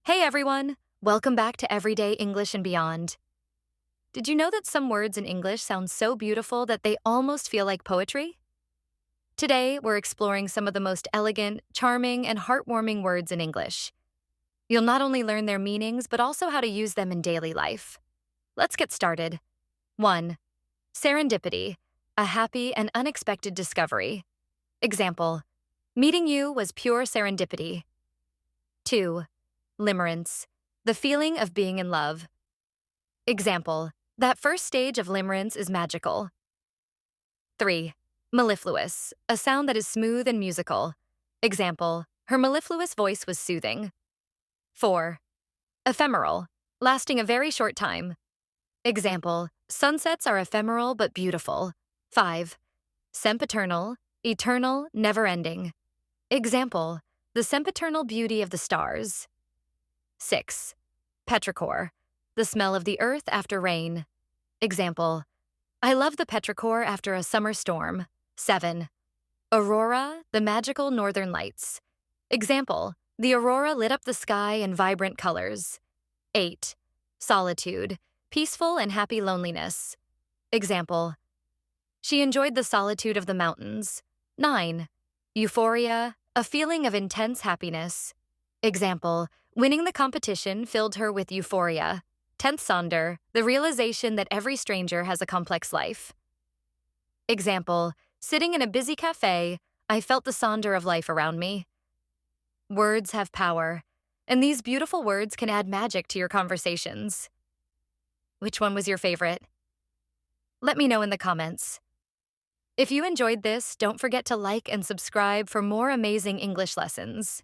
Hey everyone! Welcome back to Everyday English and Beyond. Did you know that some words in English sound so beautiful that they almost feel like poetry? Today, we're exploring some of the most elegant, charming, and heartwarming words in English. You'll not only learn their meanings, but also how to use them in daily life. Let's get started. 1. Serendipity, a happy and unexpected discovery. Example, meeting you was pure serendipity. 2. Limerence, the feeling of being in love. Example, that first stage of limerence is magical. 3. Mellifluous, a sound that is smooth and musical. Example, her mellifluous voice was soothing. 4. Ephemeral, lasting a very short time. Example, sunsets are ephemeral but beautiful. 5. Sempiternal, eternal, never-ending. Example, the sempiternal beauty of the stars. 6. Petrichor, the smell of the earth after rain. Example, I love the petrichor after a summer storm. 7. Aurora, the magical northern lights. Example, the aurora lit up the sky in vibrant colors. 8. Solitude, peaceful and happy loneliness. Example, she enjoyed the solitude of the mountains. 9. Euphoria, a feeling of intense happiness. Example, winning the competition filled her with euphoria. 10th Sonder, the realization that every stranger has a complex life. Example, sitting in a busy cafe, I felt the sonder of life around me. Words have power, and these beautiful words can add magic to your conversations. Which one was your favorite? Let me know in the comments. If you enjoyed this, don't forget to like and subscribe for more amazing English lessons.